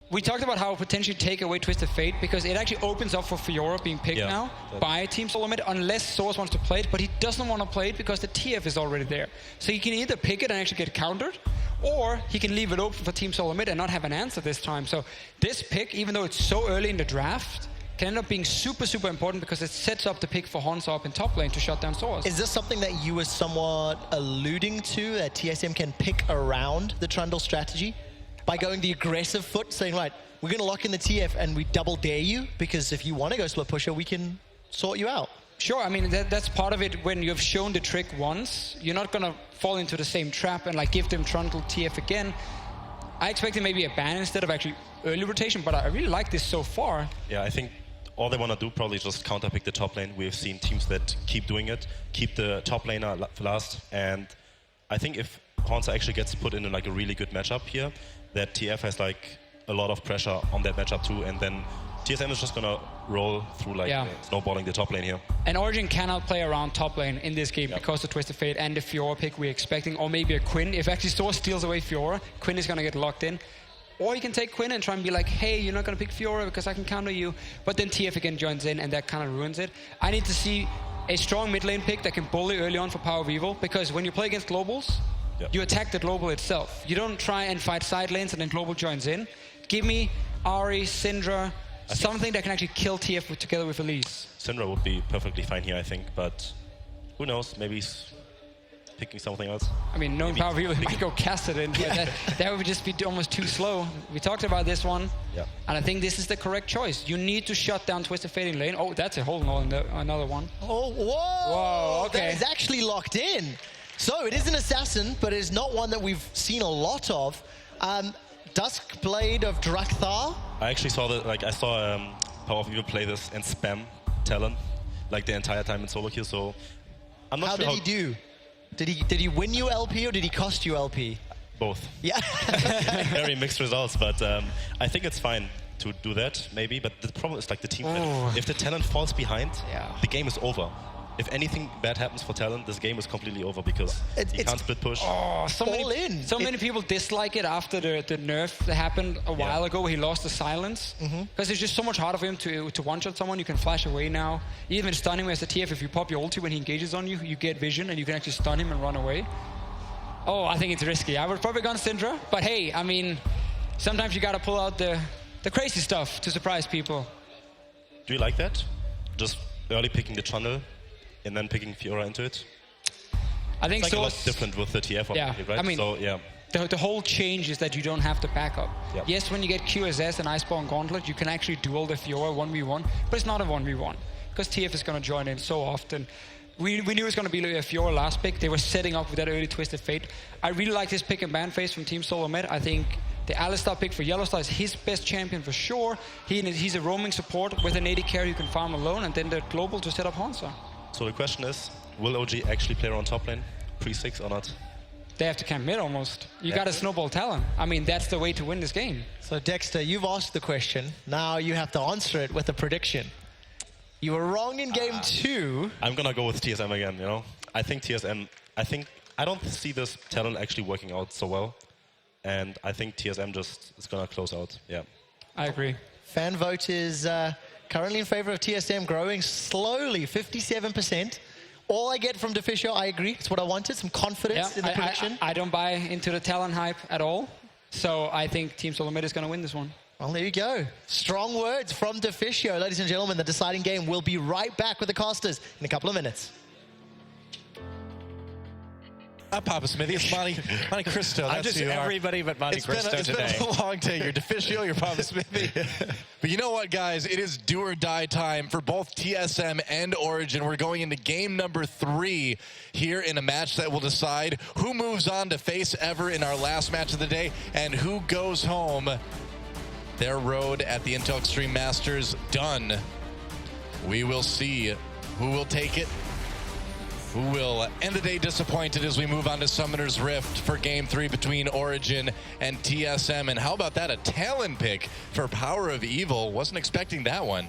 We talked about how potentially take away Twisted Fate because it actually opens up for Fiora being picked now by Team Solomid unless Source wants to play it, but he doesn't want to play it because the TF is already there. So he can either pick it and actually get countered, or he can leave it open for Team Solomid and not have an answer this time. So this pick, even though it's so early in the draft, can end up being super, super important because it sets up the pick for Hansa up in top lane to shut down Source. Is this something that you were somewhat alluding to, that TSM can pick around the Trundle strategy? By going the aggressive foot, saying, right, we're going to lock in the TF and we double dare you, because if you want to go split pusher, we can sort you out. Sure, I mean, that's part of it. When you've shown the trick once, you're not going to fall into the same trap and like give them Trundle TF again. I expected maybe a ban instead of actually early rotation, but I really like this so far. Yeah, I think all they want to do probably just counter pick the top lane. We've seen teams that keep doing it, keep the top laner last, and I think if Hansa actually gets put in like a really good matchup here, that TF has like a lot of pressure on that matchup too, and then TSM is just gonna roll through like snowballing the top lane here. And Origin cannot play around top lane in this game because of Twisted Fate and the Fiora pick we're expecting, or maybe a Quinn. If actually Source steals away Fiora, Quinn is gonna get locked in. Or you can take Quinn and try and be like, hey, you're not gonna pick Fiora because I can counter you. But then TF again joins in and that kind of ruins it. I need to see a strong mid lane pick that can bully early on for Power of Evil, because when you play against globals, you attack the global itself. You don't try and fight side lanes and then global joins in. Give me Ahri, Syndra, something that can actually kill TF together with Elise. Syndra would be perfectly fine here, I think, but who knows? Maybe he's picking something else. I mean, knowing Power of Evil, he might go cast it in. But that would just be almost too slow. We talked about this one, and I think this is the correct choice. You need to shut down Twisted Fate in lane. Oh, that's a whole another one. Oh, whoa! Whoa, okay. That is actually locked in. So it is an assassin, but it is not one that we've seen a lot of. Duskblade of Drakthar. I actually saw that. Like I saw Power of Evil play this and spam Talon like the entire time in solo queue. So I'm not sure how did he do? Did he win you LP or did he cost you LP? Both. Yeah. Very mixed results, but I think it's fine to do that maybe. But the problem is like the team. If the Talon falls behind, the game is over. If anything bad happens for Talon, this game is completely over because he can't split push. Oh, so many people dislike it after the nerf that happened a while ago where he lost the silence. Because it's just so much harder for him to one-shot someone. You can flash away now. Even stunning him as a TF, if you pop your ulti when he engages on you, you get vision and you can actually stun him and run away. Oh, I think it's risky. I would probably gone Syndra, but hey, I mean, sometimes you gotta pull out the crazy stuff to surprise people. Do you like that? Just early picking the Trundle and then picking Fiora into it? I think it's like a lot different with the TF, right? I mean, so, the whole change is that you don't have to back up. Yes, when you get QSS and Iceborne Gauntlet, you can actually duel the Fiora 1v1, but it's not a 1v1 because TF is going to join in so often. We knew it was going to be a Fiora last pick. They were setting up with that early Twisted Fate. I really like this pick and ban phase from Team Solomid. I think the Alistar pick for Yellowstar is his best champion for sure. He's a roaming support with an AD carry who can farm alone, and then the global to set up Hansa. So the question is, will OG actually play around top lane pre-6 or not? They have to camp mid almost. You got to snowball Talon. I mean, that's the way to win this game. So Dexter, you've asked the question. Now you have to answer it with a prediction. You were wrong in game 2. I'm going to go with TSM again, you know. I think TSM, I don't see this Talon actually working out so well. And I think TSM just is going to close out, I agree. Fan vote is currently in favor of TSM, growing slowly, 57%. All I get from Deficio, I agree. It's what I wanted, some confidence in the prediction. I don't buy into the Talon hype at all. So I think Team Solomid is going to win this one. Well, there you go. Strong words from Deficio. Ladies and gentlemen, the deciding game. We'll be right back with the casters in a couple of minutes. Not Papa Smithy, it's Monte Cristo. I'm just everybody but Monte Cristo today. It's been a long day. You're Deficio, you're Papa Smithy. But you know what, guys? It is do or die time for both TSM and Origin. We're going into game number 3 here in a match that will decide who moves on to face Ever in our last match of the day and who goes home. Their road at the Intel Extreme Masters done. We will see who will take it. Who will end the day disappointed as we move on to Summoner's Rift for Game 3 between Origin and TSM. And how about that? A Talon pick for Power of Evil. Wasn't expecting that one.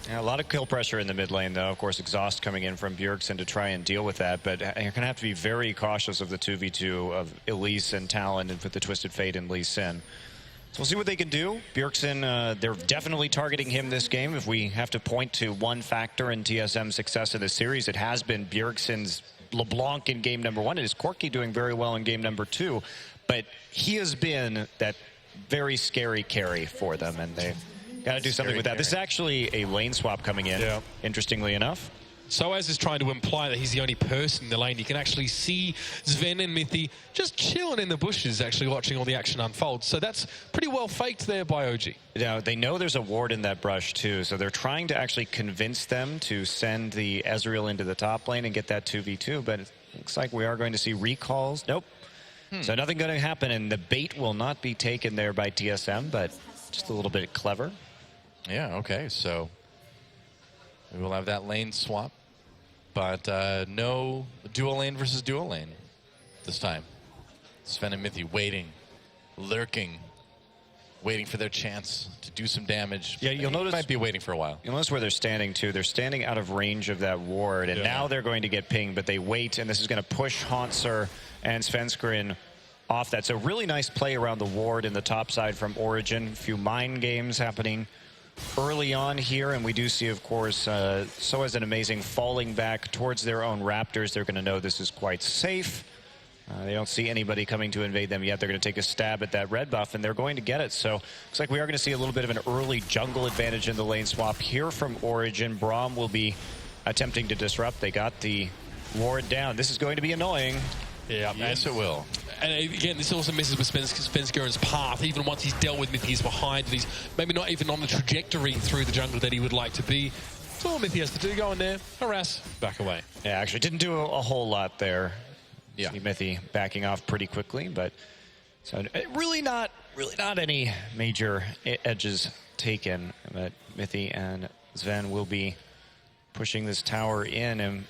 Yeah, a lot of kill pressure in the mid lane, though. Of course, exhaust coming in from Bjergsen to try and deal with that. But you're going to have to be very cautious of the 2v2 of Elise and Talon and put the Twisted Fate in Lee Sin. So we'll see what they can do. Bjergsen, they're definitely targeting him this game. If we have to point to one factor in TSM's success in this series, it has been Bjergsen's LeBlanc in game number 1. It is Corki doing very well in game number 2. But he has been that very scary carry for them, and they've got to do something with that. This is actually a lane swap coming in, interestingly enough. Soaz is trying to imply that he's the only person in the lane. You can actually see Sven and Mithy just chilling in the bushes, actually watching all the action unfold. So that's pretty well faked there by OG. Now, they know there's a ward in that brush, too, so they're trying to actually convince them to send the Ezreal into the top lane and get that 2v2, but it looks like we are going to see recalls. Nope. So nothing going to happen, and the bait will not be taken there by TSM, but just a little bit clever. Yeah, okay, so we will have that lane swap. But no dual lane versus dual lane this time. Sven and Mithy waiting, lurking, waiting for their chance to do some damage. Yeah, you'll notice might be waiting for a while. You'll notice where they're standing too. They're standing out of range of that ward, and now they're going to get pinged, but they wait, and this is going to push Hauntzer and Svenskeren off that. So really nice play around the ward in the top side from Origin. A few mind games happening early on here, and we do see, of course, Soaz an amazing falling back towards their own Raptors. They're going to know this is quite safe. They don't see anybody coming to invade them yet. They're going to take a stab at that red buff, and they're going to get it. So looks like we are going to see a little bit of an early jungle advantage in the lane swap here from Origin. Braum will be attempting to disrupt. They got the ward down. This is going to be annoying. Yeah, yes, it will. And again, this also messes with Svenskeren's path. Even once he's dealt with Mithy, he's behind, and he's maybe not even on the trajectory through the jungle that he would like to be. That's all Mithy has to do. Go in there, harass, back away. Yeah, actually didn't do a whole lot there. Yeah, see Mithy backing off pretty quickly, but so really not any major edges taken. But Mithy and Sven will be pushing this tower in, and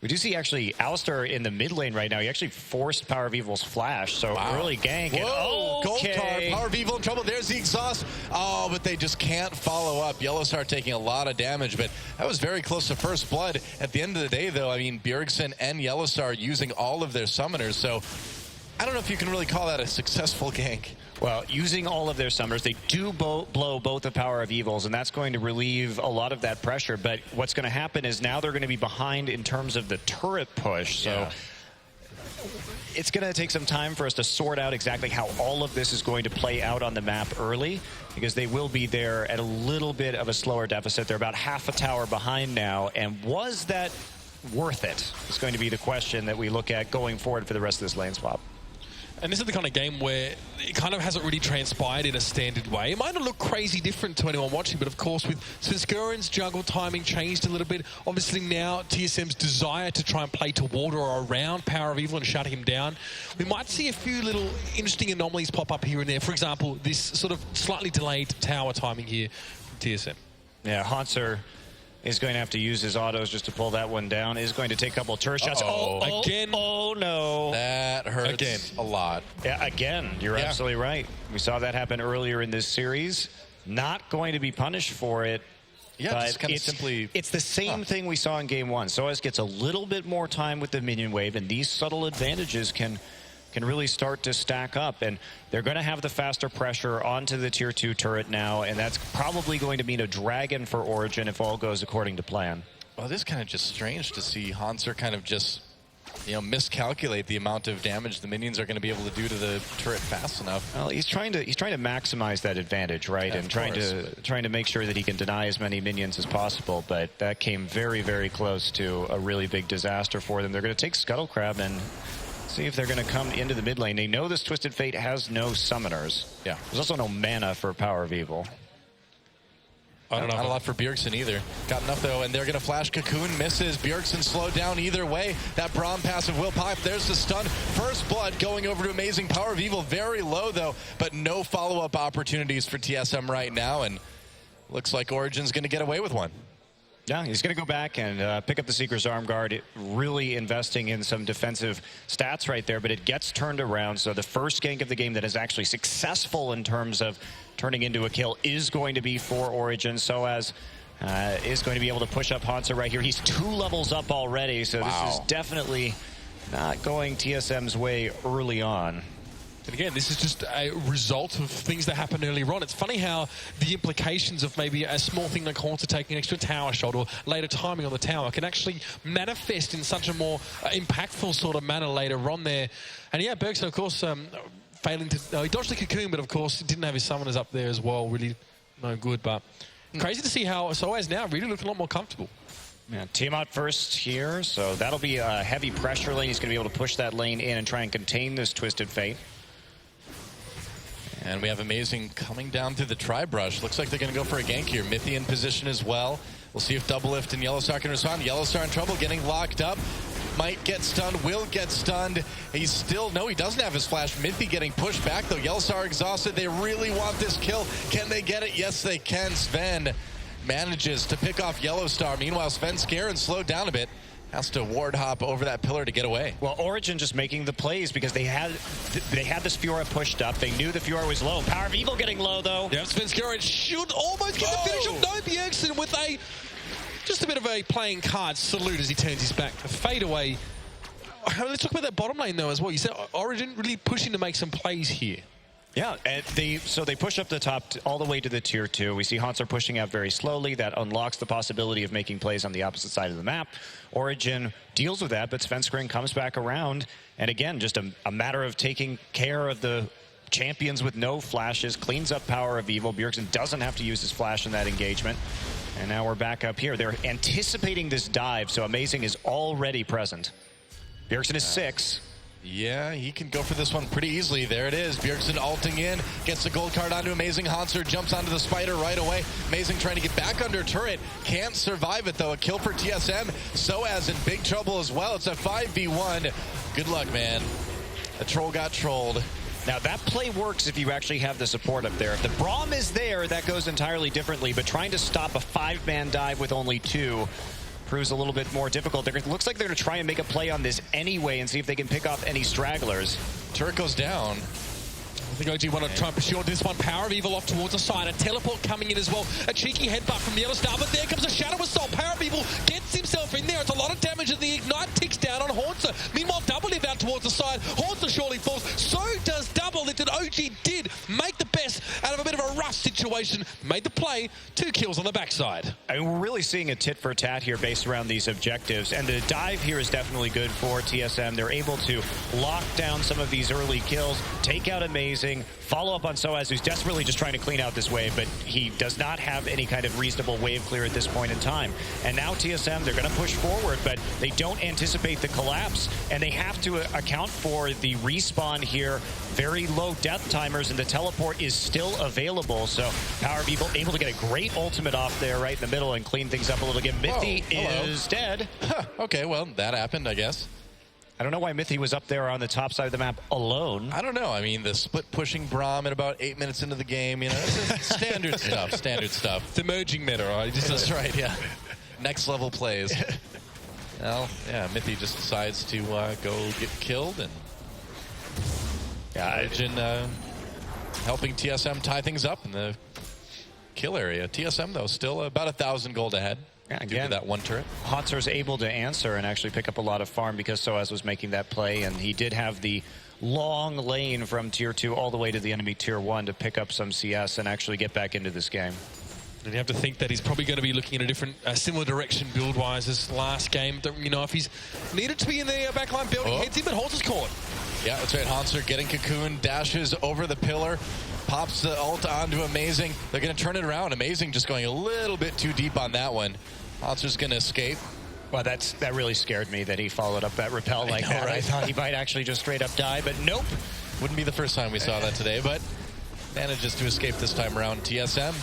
we do see actually Alistar in the mid lane right now. He actually forced Power of Evil's flash, so early gank. Whoa, Okay. Gold Power of Evil in trouble. There's the exhaust. Oh, but they just can't follow up. Yellowstar taking a lot of damage, but that was very close to first blood. At the end of the day, though, I mean, Bjergsen and Yellowstar using all of their summoners, so I don't know if you can really call that a successful gank. Well, using all of their summoners, they do blow both the Power of Evils, and that's going to relieve a lot of that pressure. But what's going to happen is now they're going to be behind in terms of the turret push. So it's going to take some time for us to sort out exactly how all of this is going to play out on the map early, because they will be there at a little bit of a slower deficit. They're about half a tower behind now, and was that worth it? It's going to be the question that we look at going forward for the rest of this lane swap. And this is the kind of game where it kind of hasn't really transpired in a standard way. It might not look crazy different to anyone watching, but of course with Svenskeren's jungle timing changed a little bit. Obviously now TSM's desire to try and play toward or around Power of Evil and shutting him down. We might see a few little interesting anomalies pop up here and there. For example, this sort of slightly delayed tower timing here from TSM. Yeah, Hauntzer is going to have to use his autos just to pull that one down. Is going to take a couple of turret shots. Again. Oh, no. That hurts again a lot. Yeah, again, you're absolutely right. We saw that happen earlier in this series. Not going to be punished for it. Yeah, but just kind of simply... It's the same thing we saw in game 1. Soaz gets a little bit more time with the minion wave, and these subtle advantages can really start to stack up, and they're going to have the faster pressure onto the tier 2 turret now, and that's probably going to mean a dragon for Origin if all goes according to plan. Well, this is kind of just strange to see Hauntzer kind of just, you know, miscalculate the amount of damage the minions are going to be able to do to the turret fast enough. Well, he's trying to maximize that advantage, right? Yeah, and trying to make sure that he can deny as many minions as possible, but that came very, very close to a really big disaster for them. They're going to take Scuttlecrab and see if they're going to come into the mid lane. They know this Twisted Fate has no summoners. Yeah. There's also no mana for Power of Evil. I don't know. Not a lot for Bjergsen either. Got enough though, and they're going to flash Cocoon. Misses. Bjergsen slowed down either way. That Braum passive will pop. There's the stun. First blood going over to Amazing Power of Evil. Very low though, but no follow-up opportunities for TSM right now, and looks like Origin's going to get away with one. Yeah, he's going to go back and pick up the Seeker's Arm Guard, really investing in some defensive stats right there, but it gets turned around. So the first gank of the game that is actually successful in terms of turning into a kill is going to be for Origin. Soaz is going to be able to push up Hauntzer right here. He's 2 levels up already, so this is definitely not going TSM's way early on. And again, this is just a result of things that happened earlier on. It's funny how the implications of maybe a small thing like Haunter taking an extra tower shot or later timing on the tower can actually manifest in such a more impactful sort of manner later on there. And yeah, Bergson, of course, failing to... he dodged the cocoon, but of course, didn't have his summoners up there as well. Really no good, but crazy to see how Soaz now really looking a lot more comfortable. Yeah, Tiamat first here, so that'll be a heavy pressure lane. He's going to be able to push that lane in and try and contain this Twisted Fate. And we have Amazing coming down through the tri-brush. Looks like they're going to go for a gank here. Mithy in position as well. We'll see if Double Lift and Yellowstar can respond. Yellowstar in trouble, getting locked up. Might get stunned, will get stunned. He's still, no, he doesn't have his flash. Mithy getting pushed back, though. Yellowstar exhausted. They really want this kill. Can they get it? Yes, they can. Sven manages to pick off Yellowstar. Meanwhile, Sven Skaren slowed down a bit. Has to ward hop over that pillar to get away. Well, Origin just making the plays because they had this Fiora pushed up. They knew the Fiora was low. Power of Evil getting low, though. Yeah, Sven Skaren should almost get the finish of No Bjergsen with just a bit of a playing card salute as he turns his back. A fadeaway. Let's talk about that bottom lane, though, as well. You said Origin really pushing to make some plays here. Yeah, and they push up the top all the way to the tier 2. We see Haunter pushing out very slowly. That unlocks the possibility of making plays on the opposite side of the map. Origin deals with that, but Svenskring comes back around. And again, just a matter of taking care of the champions with no flashes, cleans up Power of Evil. Bjergsen doesn't have to use his flash in that engagement. And now we're back up here. They're anticipating this dive, so Amazing is already present. Bjergsen is 6. Yeah, he can go for this one pretty easily. There it is. Bjergsen ulting in, gets the gold card onto Amazing. Haunter jumps onto the spider right away. Amazing trying to get back under turret. Can't survive it, though. A kill for TSM. Soaz in big trouble as well. It's a 5v1. Good luck, man. A troll got trolled. Now, that play works if you actually have the support up there. If the Braum is there, that goes entirely differently. But trying to stop a 5-man dive with only 2 proves a little bit more difficult. It looks like they're going to try and make a play on this anyway and see if they can pick off any stragglers. Turret goes down. I think OG want to try and pursue this one. Power of Evil off towards the side. A teleport coming in as well. A cheeky headbutt from Yellowstar, but there comes a Shadow Assault. Power of Evil gets himself in there. It's a lot of damage as the Ignite ticks down on Haunter. Meanwhile, Double Lift out towards the side. Haunter surely falls. So does Double Lift, and OG did make the best out of a bit of a rough situation. Made the play. 2 kills on the backside. I mean, we're really seeing a tit for tat here based around these objectives, and the dive here is definitely good for TSM. They're able to lock down some of these early kills, take out Amazing, follow up on Soaz, who's desperately just trying to clean out this wave, but he does not have any kind of reasonable wave clear at this point in time. And now TSM, they're going to push forward, but they don't anticipate the collapse, and they have to account for the respawn here. Very low death timers, and the teleport is still available, so Power of Evil able to get a great ultimate off there right in the middle and clean things up a little bit. Mithy is dead. Okay, well, that happened, I guess. I don't know why Mithy was up there on the top side of the map alone. I don't know. I mean, the split pushing Braum at about 8 minutes into the game, you know, it's standard stuff, standard stuff. It's emerging meta, right? That's right, yeah. Next level plays. Well, yeah, Mithy just decides to go get killed, and Origin helping TSM tie things up in the kill area. TSM, though, still about 1,000 gold ahead. Yeah, again, that one turret. Haunter's able to answer and actually pick up a lot of farm because Soaz was making that play, and he did have the long lane from tier 2 all the way to the enemy tier 1 to pick up some CS and actually get back into this game. And you have to think that he's probably going to be looking in a different, similar direction build-wise as last game. You know, if he's needed to be in the backline building, heads in, but Haunter's caught. Yeah, that's right. Haunter getting cocoon, dashes over the pillar, pops the ult onto Amazing. They're going to turn it around. Amazing just going a little bit too deep on that one. Haunter's going to escape. Well, that really scared me that he followed up that repel like that. Right? I thought he might actually just straight up die, but nope. Wouldn't be the first time we saw that today, but manages to escape this time around. TSM,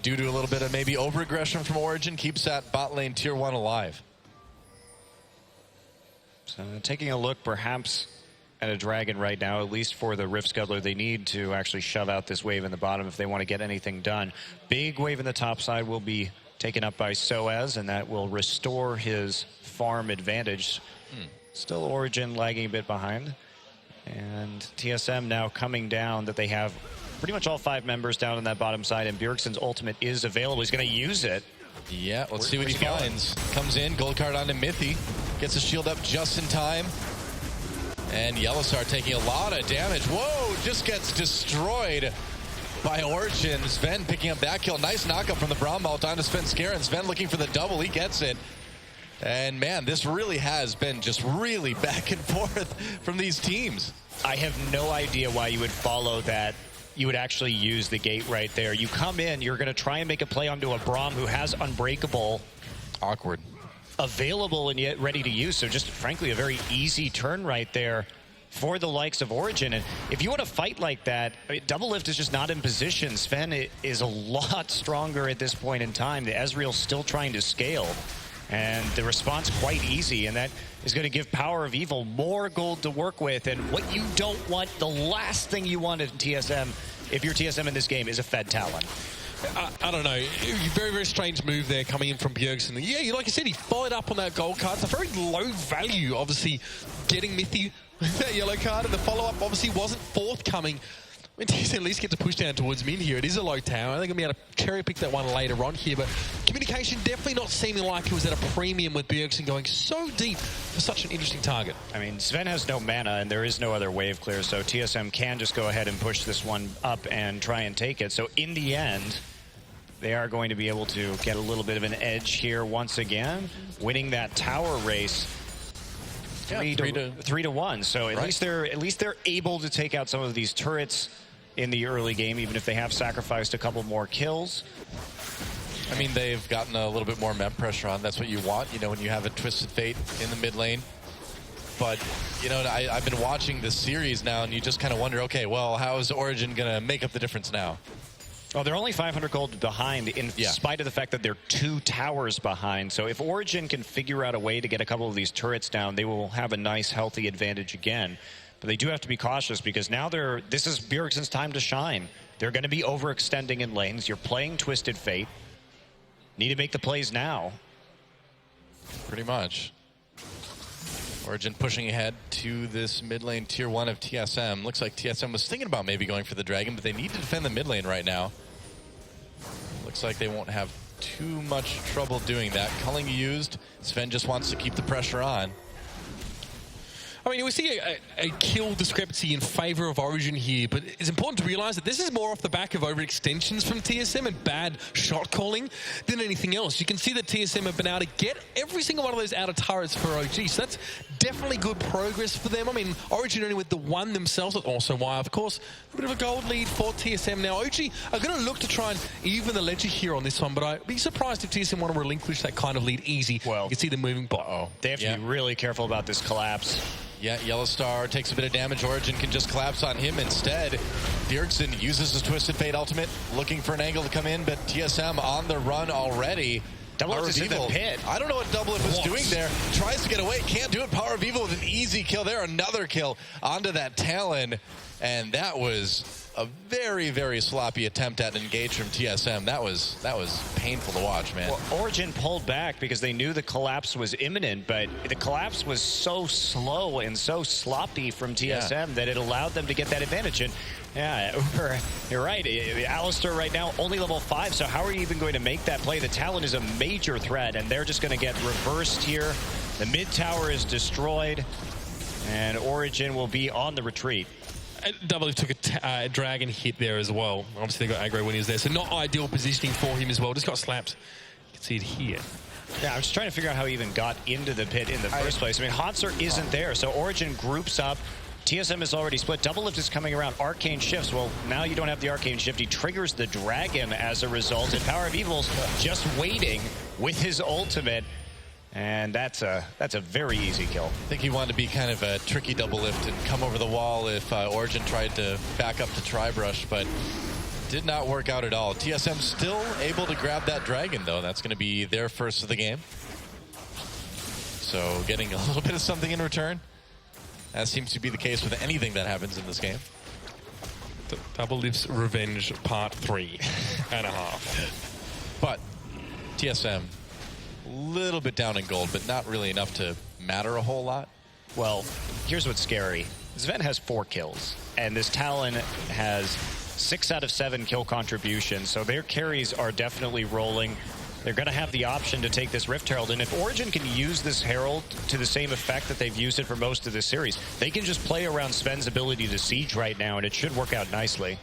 due to a little bit of maybe over-aggression from Origin, keeps that bot lane tier 1 alive. So taking a look perhaps at a Dragon right now, at least for the Rift Scuttler, they need to actually shove out this wave in the bottom if they want to get anything done. Big wave in the top side will be taken up by Soaz, and that will restore his farm advantage. Still Origin lagging a bit behind. And TSM now coming down, that they have pretty much all 5 members down on that bottom side, and Bjergsen's ultimate is available. He's going to use it. Yeah, let's see what he finds. Comes in, gold card onto Mithy. Gets his shield up just in time. And Yellowstar taking a lot of damage. Whoa, just gets destroyed by Origin. Sven picking up that kill. Nice knockup from the Bromwell down to Svenskeren. Sven looking for the double. He gets it. And man, this really has been just really back and forth from these teams. I have no idea why you would follow that. You would actually use the gate right there. You come in, you're going to try and make a play onto a Braum who has Unbreakable. Awkward. Available and yet ready to use. So just frankly a very easy turn right there for the likes of Origin. And if you want to fight like that, I mean, Double Lift is just not in position. Sven is a lot stronger at this point in time. The Ezreal's still trying to scale. And the response quite easy, and that is going to give Power of Evil more gold to work with. And what you don't want, the last thing you want in TSM, if you're TSM in this game, is a Fed Talon. I don't know. Very, very strange move there coming in from Bjergsen. Yeah, like I said, he followed up on that gold card. It's a very low value, obviously, getting Mithy with that yellow card. And the follow-up obviously wasn't forthcoming. I mean, TSM at least get to push down towards mid here. It is a low tower. I think I'm going to be able to cherry-pick that one later on here. But communication definitely not seeming like it was at a premium with Bjergsen going so deep for such an interesting target. I mean, Sven has no mana, and there is no other wave clear. So TSM can just go ahead and push this one up and try and take it. So in the end, they are going to be able to get a little bit of an edge here once again, winning that tower race. Yeah, 3-1. So at least they're able to take out some of these turrets in the early game, even if they have sacrificed a couple more kills. I mean, they've gotten a little bit more mem pressure on. That's what you want, you know, when you have a Twisted Fate in the mid lane. But, you know, I've been watching this series now, and you just kind of wonder, okay, well, how is Origin going to make up the difference now? Oh, they're only 500 gold behind in spite of the fact that they're 2 towers behind. So if Origin can figure out a way to get a couple of these turrets down, they will have a nice, healthy advantage again. But they do have to be cautious because now this is Bjergsen's time to shine. They're going to be overextending in lanes. You're playing Twisted Fate. Need to make the plays now. Pretty much. Origin pushing ahead to this mid lane tier 1 of TSM. Looks like TSM was thinking about maybe going for the Dragon, but they need to defend the mid lane right now. Looks like they won't have too much trouble doing that. Culling used. Sven just wants to keep the pressure on. I mean, we see a kill discrepancy in favor of Origin here, but it's important to realize that this is more off the back of overextensions from TSM and bad shot calling than anything else. You can see that TSM have been able to get every single one of those outer turrets for OG, so that's definitely good progress for them. I mean, Origin only with the one themselves, that's also why, of course, a bit of a gold lead for TSM now. OG are going to look to try and even the ledger here on this one, but I'd be surprised if TSM want to relinquish that kind of lead easy. Well, you can see them moving bot. They have to be really careful about this collapse. Yeah, Yellowstar takes a bit of damage. Origin can just collapse on him instead. Bjergsen uses his Twisted Fate ultimate, looking for an angle to come in, but TSM on the run already. Double Lift is in the pit. I don't know what Double Lift was doing there. Tries to get away, can't do it. Power of Evil with an easy kill there. Another kill onto that Talon, and that was a very, very sloppy attempt at an engage from TSM. That was painful to watch, man. Well, Origin pulled back because they knew the collapse was imminent, but the collapse was so slow and so sloppy from TSM that it allowed them to get that advantage. And yeah, you're right. Alistair right now only level 5, so how are you even going to make that play? The Talon is a major threat, and they're just going to get reversed here. The mid tower is destroyed, and Origin will be on the retreat. Double took a dragon hit there as well. Obviously, they got aggro when he was there, so not ideal positioning for him as well. Just got slapped. You can see it here. Yeah, I'm just trying to figure out how he even got into the pit in the first place. I mean, Hauntzer isn't there, so Origin groups up. TSM is already split. Double Lift is coming around. Arcane shifts. Well, now you don't have the Arcane shift. He triggers the dragon as a result, and Power of Evil's just waiting with his ultimate. And that's a very easy kill. I think he wanted to be kind of a tricky Double Lift and come over the wall if Origin tried to back up to Tribrush, but did not work out at all. TSM still able to grab that dragon, though. That's going to be their first of the game. So getting a little bit of something in return. That seems to be the case with anything that happens in this game. Double Lift's Revenge Part 3.5. But TSM, a little bit down in gold, but not really enough to matter a whole lot. Well, here's what's scary. Sven has 4 kills, and this Talon has 6 out of 7 kill contributions, so their carries are definitely rolling. they're going to have the option to take this Rift Herald. And if Origin can use this Herald to the same effect that they've used it for most of this series, they can just play around Sven's ability to siege right now, and it should work out nicely.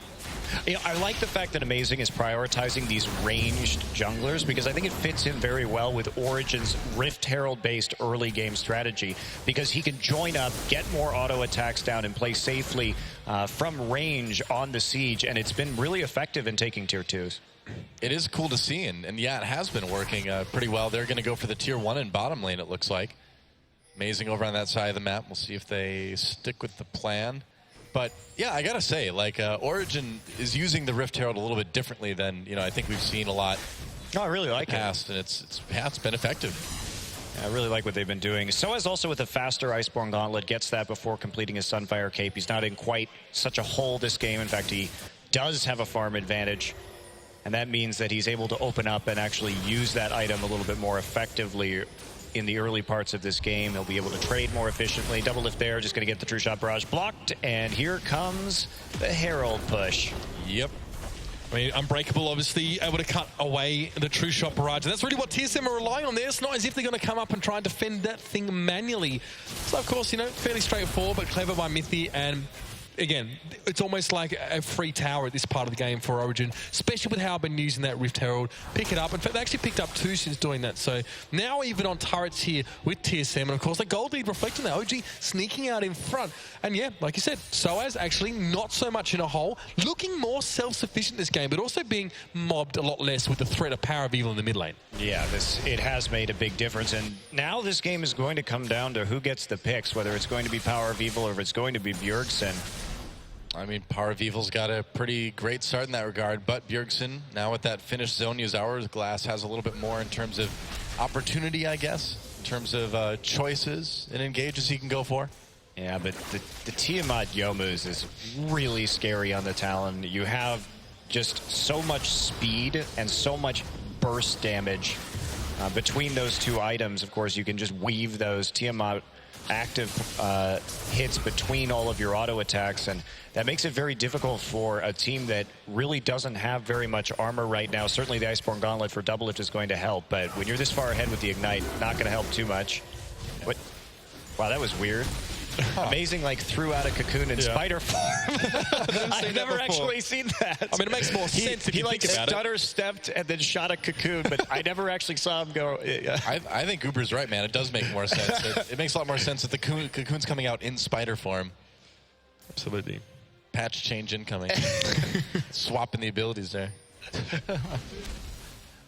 You know, I like the fact that Amazing is prioritizing these ranged junglers because I think it fits in very well with Origin's Rift Herald-based early game strategy because he can join up, get more auto attacks down, and play safely from range on the siege, and it's been really effective in taking tier 2s. It is cool to see, and yeah, it has been working pretty well. They're going to go for the tier 1 in bottom lane, it looks like. Amazing over on that side of the map. We'll see if they stick with the plan. But yeah, I gotta say, like Origin is using the Rift Herald a little bit differently than I think we've seen a lot. No, I really like in the past, and it's been effective. Yeah, I really like what they've been doing. Soaz also with a faster Iceborne Gauntlet gets that before completing his Sunfire Cape. He's not in quite such a hole this game. In fact, he does have a farm advantage, and that means that he's able to open up and actually use that item a little bit more effectively in the early parts of this game. He'll be able to trade more efficiently. Double lift there, just going to get the True Shot Barrage blocked, and here comes the Herald push. Yep. I mean, Unbreakable obviously able to cut away the True Shot Barrage, and that's really what TSM are relying on there. It's not as if they're going to come up and try and defend that thing manually. So, of course, fairly straightforward, but clever by Mithy, and again, it's almost like a free tower at this part of the game for Origin, especially with how I've been using that Rift Herald. Pick it up. In fact, they actually picked up 2 since doing that. So now even on turrets here with TSM, and of course the gold lead reflecting that. OG sneaking out in front. And yeah, like you said, Soaz actually not so much in a hole, looking more self-sufficient this game, but also being mobbed a lot less with the threat of Power of Evil in the mid lane. Yeah, it has made a big difference, and now this game is going to come down to who gets the picks, whether it's going to be Power of Evil or if it's going to be Bjergsen. I mean, Power of Evil's got a pretty great start in that regard, but Bjergsen, now with that finished Zhonya's Hourglass, has a little bit more in terms of opportunity, I guess, in terms of choices and engages he can go for. Yeah, but the Tiamat Youmu's is really scary on the Talon. You have just so much speed and so much burst damage between those 2 items. Of course, you can just weave those Tiamat active hits between all of your auto attacks, and that makes it very difficult for a team that really doesn't have very much armor right now. Certainly the Iceborne Gauntlet for double lift is going to help, but when you're this far ahead with the Ignite, not going to help too much. What? Wow, that was weird. Amazing, like, threw out a cocoon in spider form. I've never actually seen that. I mean, it makes more sense if you think about it. He stutter stepped and then shot a cocoon, but I never actually saw him go. I think Goober's right, man. It does make more sense. It makes a lot more sense that the cocoon's coming out in spider form. Absolutely. Patch change incoming. Swapping the abilities there.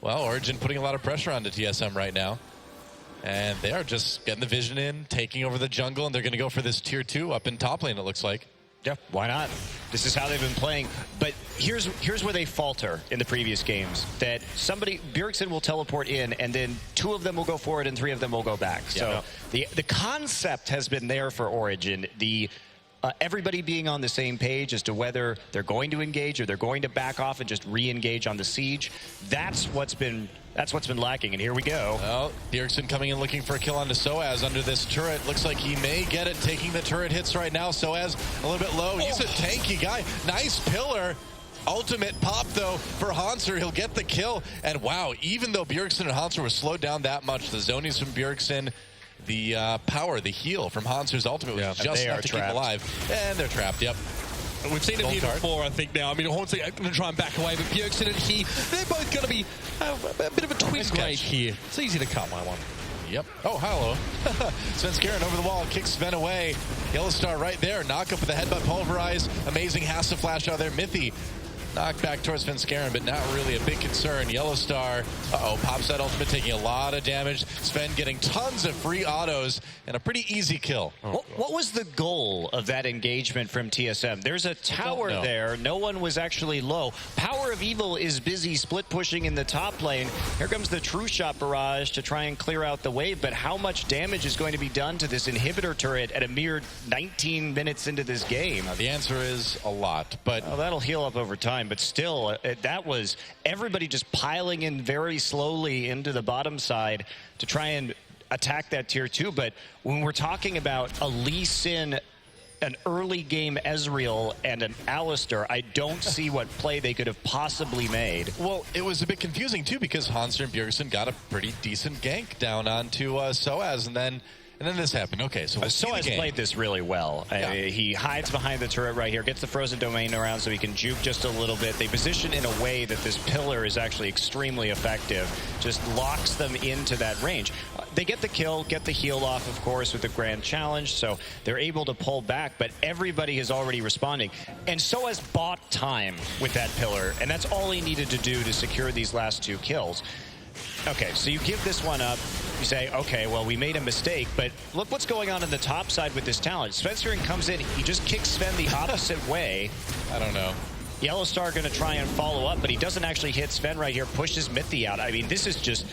Well, Origin putting a lot of pressure onto TSM right now. And they are just getting the vision in, taking over the jungle, and they're going to go for this tier 2 up in top lane, it looks like. Yeah, why not? This is how they've been playing. But here's where they falter in the previous games. That Bjergsen will teleport in, and then 2 of them will go forward, and 3 of them will go back. Yeah. So the concept has been there for Origin. Everybody being on the same page as to whether they're going to engage or they're going to back off and just re-engage on the siege. That's what's been lacking, and here we go. Well, Bjergsen coming in looking for a kill onto Soaz under this turret. Looks like he may get it, taking the turret hits right now. Soaz a little bit low. He's a tanky guy. Nice pillar. Ultimate pop, though, for Hanser. He'll get the kill. And wow, even though Bjergsen and Hanser were slowed down that much, the zonies from Bjergsen, the power, the heal from Hanser's ultimate was just enough to keep him alive. And they're trapped, yep. We've seen it here before, I think, now. I mean, Hornsey are going to try and back away, but Bjergsen and he, they're both going to be a bit of a twin grade here. It's easy to cut, my one. Yep. Oh, hello. Svenskeren over the wall, kicks Sven away. Yellow Star right there. Knock up with the headbutt pulverize. Amazing has to flash out there. Mithy knocked back towards Svenskeren, but not really a big concern. Yellow Star, pops that ultimate, taking a lot of damage. Sven getting tons of free autos and a pretty easy kill. What was the goal of that engagement from TSM? There's a tower there. No one was actually low. Power of Evil is busy split pushing in the top lane. Here comes the True Shot Barrage to try and clear out the wave, but how much damage is going to be done to this inhibitor turret at a mere 19 minutes into this game? The answer is a lot, but that'll heal up over time. But still, that was everybody just piling in very slowly into the bottom side to try and attack that tier 2. But when we're talking about a Lee Sin an early game Ezreal and an Alistar, I don't see what play they could have possibly made. Well, it was a bit confusing, too, because Hanser and Bjergsen got a pretty decent gank down onto Soaz, and then this happened. Okay, so Soaz played this really well. Yeah. He hides behind the turret right here, gets the frozen domain around so he can juke just a little bit. They position in a way that this pillar is actually extremely effective. Just locks them into that range. They get the kill, get the heal off, of course, with the Grand Challenge, so they're able to pull back, but everybody is already responding. And Soaz bought time with that pillar, and that's all he needed to do to secure these last 2 kills. Okay, so you give this one up. You say, okay, well, we made a mistake, but look what's going on the top side with this talent. Svenskeren comes in, he just kicks Sven the opposite way. I don't know. Yellowstar going to try and follow up, but he doesn't actually hit Sven right here, pushes Mithy out. I mean, this is just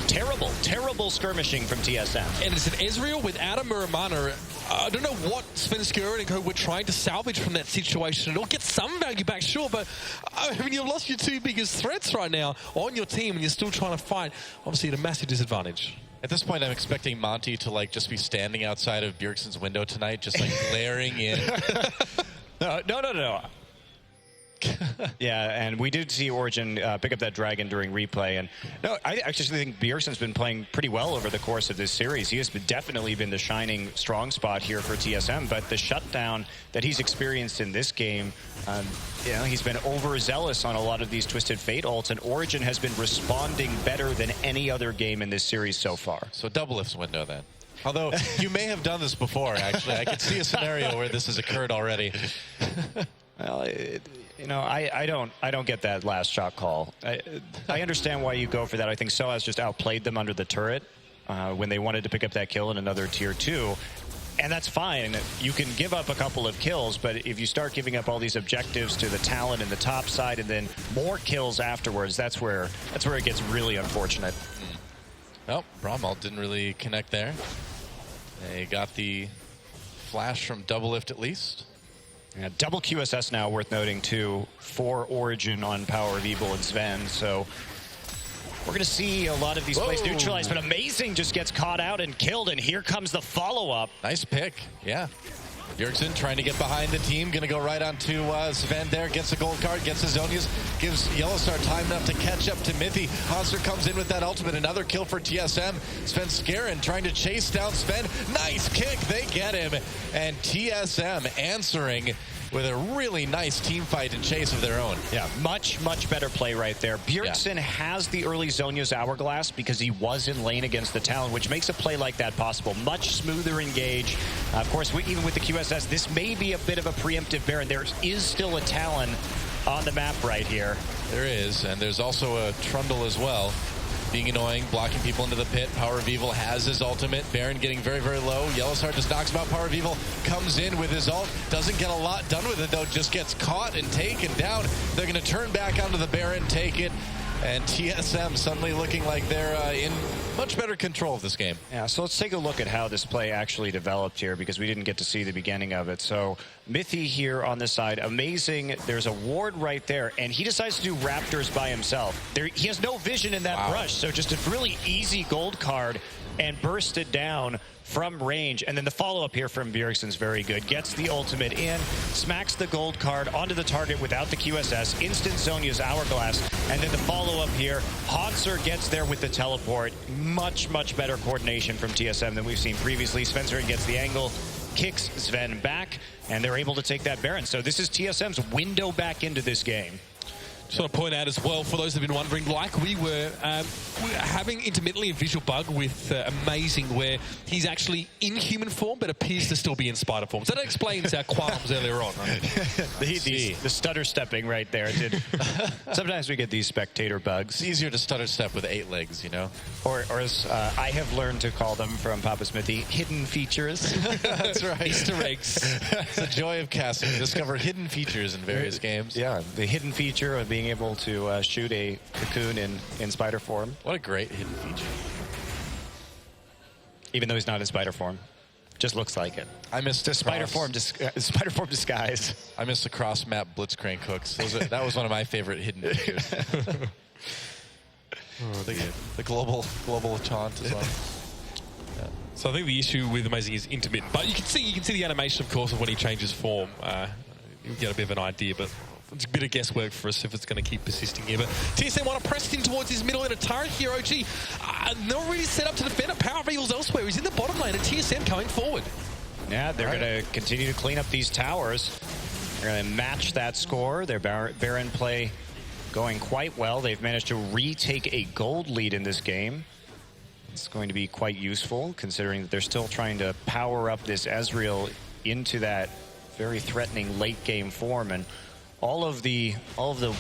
terrible skirmishing from TSM. And it's an Ezreal without a Muramana. I don't know what Svenskeren and co were trying to salvage from that situation. It'll get some value back, sure, but I mean, you've lost your 2 biggest threats right now on your team, and you're still trying to fight. Obviously, at a massive disadvantage. At this point, I'm expecting Monty to like just be standing outside of Bjergsen's window tonight, just like glaring in. No. Yeah, and we did see Origin pick up that dragon during replay. And no, I actually think Bjergsen's been playing pretty well over the course of this series. He has definitely been the shining strong spot here for TSM, but the shutdown that he's experienced in this game, you know, he's been overzealous on a lot of these Twisted Fate ults, and Origin has been responding better than any other game in this series so far. So Doublelift's window then. Although you may have done this before, actually. I could see a scenario where this has occurred already. Well, you know, I don't get that last shot call. I understand why you go for that. I think Soaz just outplayed them under the turret when they wanted to pick up that kill in another tier 2. And that's fine. You can give up a couple of kills, but if you start giving up all these objectives to the talent in the top side and then more kills afterwards, that's where it gets really unfortunate. Oh, Bramalt didn't really connect there. They got the flash from Doublelift at least. Yeah, double QSS now, worth noting, too, for Origin on Power of Evil and Sven. So we're going to see a lot of these plays neutralized, but Amazing just gets caught out and killed, and here comes the follow-up. Nice pick, yeah. Bjergsen trying to get behind the team, going to go right onto Sven there, gets a gold card, gets the Zonias, gives Yellowstar time enough to catch up to Mithy. Hanser comes in with that ultimate, another kill for TSM. Svenskeren trying to chase down Sven. Nice kick, they get him. And TSM answering with a really nice team fight and chase of their own. Yeah, much better play right there. Bjergsen has the early Zhonya's Hourglass because he was in lane against the Talon, which makes a play like that possible. Much smoother engage. Of course, even with the QSS, this may be a bit of a preemptive Baron. There is still a Talon on the map right here. There is, and there's also a Trundle as well. Being annoying, blocking people into the pit. Power of Evil has his ultimate. Baron getting very low. Yellowstar just knocks him out. Power of Evil comes in with his ult. Doesn't get a lot done with it, though. Just gets caught and taken down. They're going to turn back onto the Baron, take it. And TSM suddenly looking like they're in much better control of this game. Yeah, so let's take a look at how this play actually developed here, because we didn't get to see the beginning of it. So Mithy here on this side, Amazing. There's a ward right there, and he decides to do Raptors by himself. He has no vision in that brush, so just a really easy gold card and burst it down from range. And then the follow-up here from Bjergsen's very good. Gets the ultimate in, smacks the gold card onto the target without the QSS, instant Zhonya's Hourglass, and then the follow-up here. Hanser gets there with the teleport. Much better coordination from TSM than we've seen previously. Svenskeren gets the angle, kicks Sven back, and they're able to take that Baron. So this is TSM's window back into this game. Just want to point out as well, for those that have been wondering, like we were having intermittently a visual bug with Amazing, where he's actually in human form but appears to still be in spider form. So that explains our qualms earlier on, right? the stutter stepping right there. Sometimes we get these spectator bugs. It's easier to stutter step with 8 legs, you know? Or as I have learned to call them from Papa Smithy, hidden features. That's right. Easter eggs. It's the joy of casting. Discover hidden features in various games. Yeah, the hidden feature of being able to shoot a cocoon in spider form. What a great hidden feature. Even though he's not in spider form. Just looks like it. I missed the spider form disguise. I missed the cross map blitzcrank hooks. That was one of my favorite hidden features. The global taunt as well. Yeah. So I think the issue with Amazing is intermittent. But you can see the animation, of course, of when he changes form. You'll get a bit of an idea, but it's a bit of guesswork for us if it's going to keep persisting here. But TSM want to press in towards his middle in a turret here, OG. Not really set up to defend it. Power of Evil's elsewhere. He's in the bottom lane, and TSM coming forward. Yeah, they're going to continue to clean up these towers. They're going to match that score. Their Baron play going quite well. They've managed to retake a gold lead in this game. It's going to be quite useful, considering that they're still trying to power up this Ezreal into that very threatening late game form. And all of the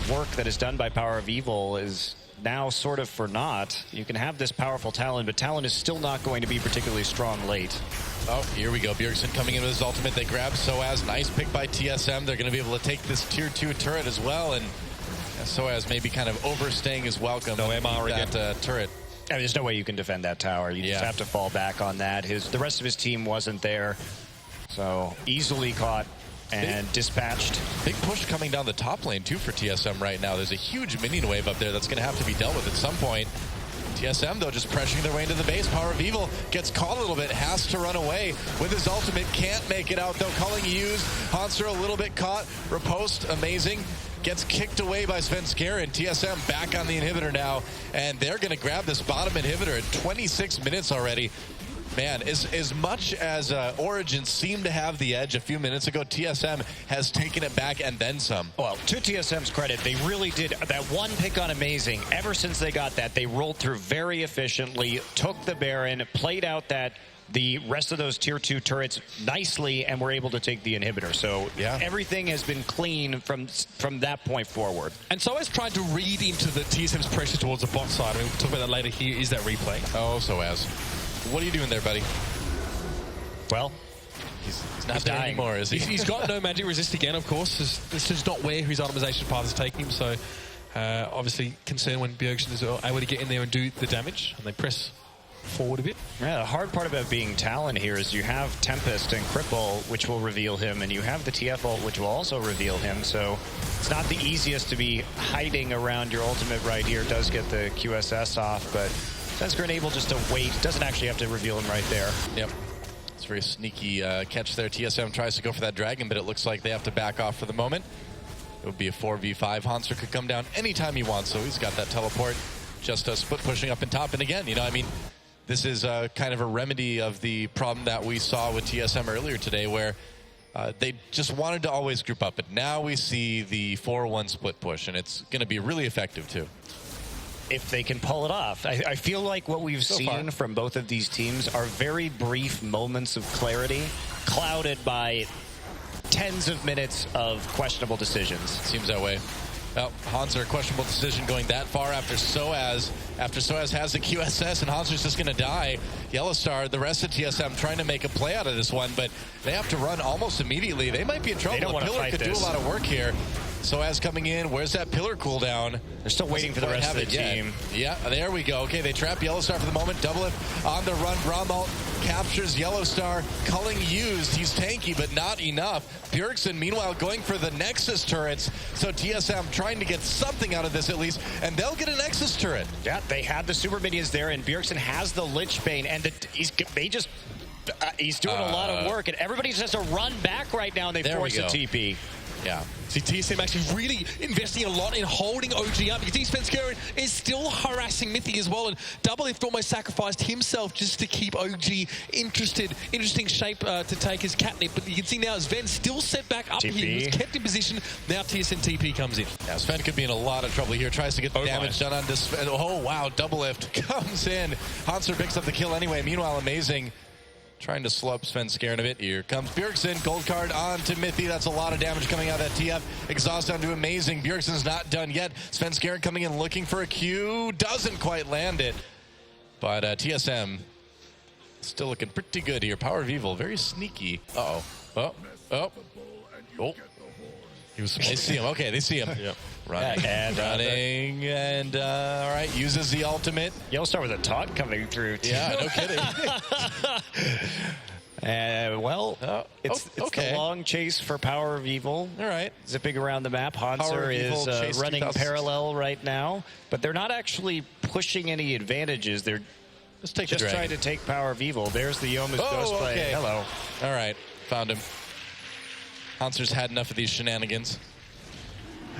work that is done by Power of Evil is now sort of for naught. You can have this powerful Talon, but Talon is still not going to be particularly strong late. Oh, here we go. Bjergsen coming in with his ultimate. They grab Soaz. Nice pick by TSM. They're going to be able to take this tier 2 turret as well. And Soaz maybe kind of overstaying his welcome. No MR again. That turret. I mean, there's no way you can defend that tower. You just have to fall back on that. The rest of his team wasn't there. So easily caught and dispatched. Big push coming down the top lane, too, for TSM right now. There's a huge minion wave up there that's going to have to be dealt with at some point. TSM, though, just pressuring their way into the base. Power of Evil gets caught a little bit, has to run away with his ultimate. Can't make it out, though. Culling used. Hanser a little bit caught. Riposte, amazing. Gets kicked away by Svenskeren. TSM back on the inhibitor now, and they're going to grab this bottom inhibitor at 26 minutes already. Man, as much as Origin seemed to have the edge a few minutes ago, TSM has taken it back and then some. Well, to TSM's credit, they really did. That one pick on Amazing, ever since they got that, they rolled through very efficiently, took the Baron, played out the rest of those tier 2 turrets nicely, and were able to take the inhibitor. So everything has been clean from that point forward. And Soaz tried to read into the TSM's pressure towards the bot side. I mean, we'll talk about that later. Here is that replay. Oh, Soaz. What are you doing there, buddy? Well, he's not there anymore, is he? He's got no magic resist again, of course. This is not where his optimization path is taking him. So obviously concerned when Bjergsen is able to get in there and do the damage. And they press forward a bit. Yeah, the hard part about being Talon here is you have Tempest and Cripple, which will reveal him, and you have the TF ult, which will also reveal him. So it's not the easiest to be hiding around your ultimate right here. It does get the QSS off, but Svenskeren able just to wait. Doesn't actually have to reveal him right there. Yep. It's a very sneaky catch there. TSM tries to go for that dragon, but it looks like they have to back off for the moment. It would be a 4v5. Hanser could come down anytime he wants, so he's got that teleport. Just split pushing up and top. And again, I mean, this is kind of a remedy of the problem that we saw with TSM earlier today, where they just wanted to always group up. But now we see the 4-1 split push, and it's going to be really effective, too. If they can pull it off. I feel like what we've seen from both of these teams are very brief moments of clarity, clouded by tens of minutes of questionable decisions. Seems that way. Well, Hanser, questionable decision going that far after Soaz has the QSS, and Hanser's just going to die. Yellowstar, the rest of TSM trying to make a play out of this one, but they have to run almost immediately. They might be in trouble. The Pillar could do a lot of work here. Soaz coming in. Where's that Pillar cooldown? They're still waiting for the rest of the team. Yeah, there we go. Okay, they trap Yellowstar for the moment. Doublelift on the run. Bramalt captures Yellowstar. Culling used. He's tanky, but not enough. Bjergsen, meanwhile, going for the Nexus turrets. So TSM trying to get something out of this at least, and they'll get a Nexus turret. Yeah, they have the super minions there, and Bjergsen has the Lich Bane, and he's doing a lot of work, and everybody just has to run back right now, and they force a TP. Yeah. See, TSM actually really investing a lot in holding OG up. You can see Svenskeren is still harassing Mythic as well, and Doublelift almost sacrificed himself just to keep OG interesting shape to take his catnip. But you can see now Sven still set back up here. He was kept in position. Now TSM TP comes in. Yeah, Sven could be in a lot of trouble here. Tries to get the damage done on this. Oh, wow. Doublelift comes in. Hanser picks up the kill anyway. Meanwhile, Amazing trying to slow up Svenskeren a bit. Here comes Bjergsen. Gold card on to Mithy. That's a lot of damage coming out of that TF. Exhaust down to Amazing. Bjergsen's not done yet. Svenskeren coming in looking for a Q. Doesn't quite land it. But TSM still looking pretty good here. Power of Evil, very sneaky. Uh-oh. Oh. They see him. Okay, they see him. Yep. Running, and all right, uses the ultimate. Yellowstar with a taunt coming through, too. Yeah, no kidding. It's the long chase for Power of Evil. All right. Zipping around the map. Hanser is running parallel right now, but they're not actually pushing any advantages. They're Let's take Just the try dragon. to take Power of Evil. There's the Yomu's ghost play. Okay. Hello. All right, found him. Hansers had enough of these shenanigans.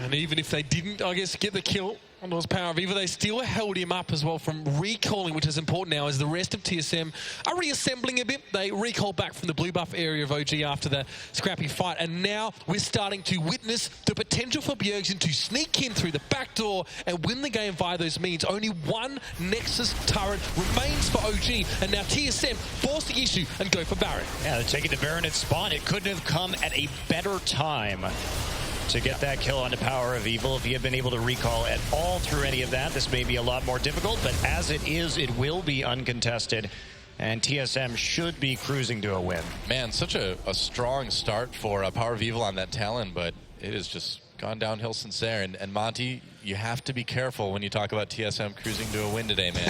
And even if they didn't, I guess, get the kill on those Power of Evil, they still held him up as well from recalling, which is important now as the rest of TSM are reassembling a bit. They recall back from the blue buff area of OG after the scrappy fight, and now we're starting to witness the potential for Bjergsen to sneak in through the back door and win the game via those means. Only one Nexus turret remains for OG, and now TSM force the issue and go for Baron. Yeah, they're taking the Baron at spawn. It couldn't have come at a better time to get that kill on the Power of Evil. If he had been able to recall at all through any of that, this may be a lot more difficult, but as it is, it will be uncontested, and TSM should be cruising to a win. Man, such a strong start for Power of Evil on that Talon, but it has just gone downhill since there. And Monty, you have to be careful when you talk about TSM cruising to a win today, man.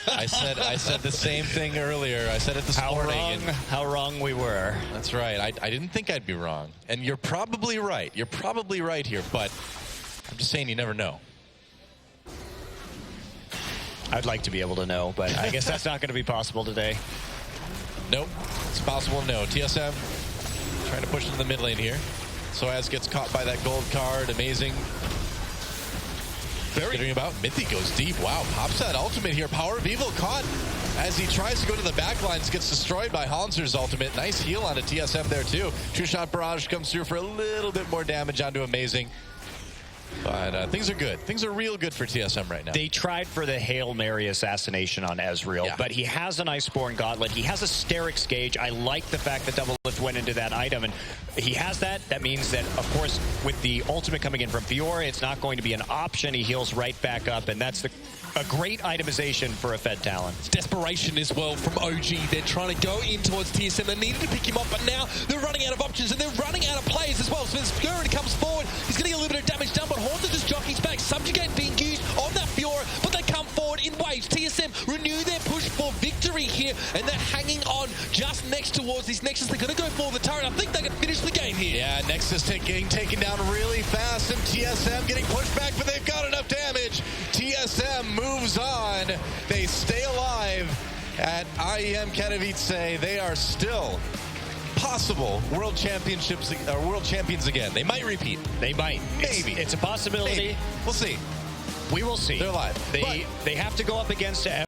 I said the same thing earlier. I said it this morning. How wrong we were. That's right. I didn't think I'd be wrong. And you're probably right. You're probably right here, but I'm just saying you never know. I'd like to be able to know, but I guess that's not going to be possible today. Nope. It's possible no. TSM trying to push into the mid lane here. Soaz gets caught by that gold card. Amazing. Very about. Mythic goes deep. Wow. Pops that ultimate here. Power of Evil caught as he tries to go to the backlines. Gets destroyed by Hanser's ultimate. Nice heal onto TSM there too. True Shot Barrage comes through for a little bit more damage onto Amazing. But things are good. Things are real good for TSM right now. They tried for the Hail Mary assassination on Ezreal, but he has an Iceborne Gauntlet. He has a Sterix Gauge. I like the fact that Double Lift went into that item, and he has that. That means that, of course, with the ultimate coming in from Fiora, it's not going to be an option. He heals right back up, and that's a great itemization for a Fed Talon. It's desperation as well from OG. They're trying to go in towards TSM. They needed to pick him up, but now they're running out of options, and they're running out of players as well. So Skurrin comes forward. He's going to get a little bit of damage done, but Haunter just jockeys back. Subjugate being used on that Fiora, but they come forward in waves. TSM renew their push for victory here, and they're hanging on just next towards this Nexus. They're going to go for the turret. I think they can finish the game here. Yeah, Nexus getting taken down really fast, and TSM getting pushed back, but they've got enough damage. TSM moves on. They stay alive at IEM Katowice. They are still possible world championships or world champions again. They might repeat. They might. Maybe. It's a possibility. Maybe. We'll see. We will see. They're live. They have to go up against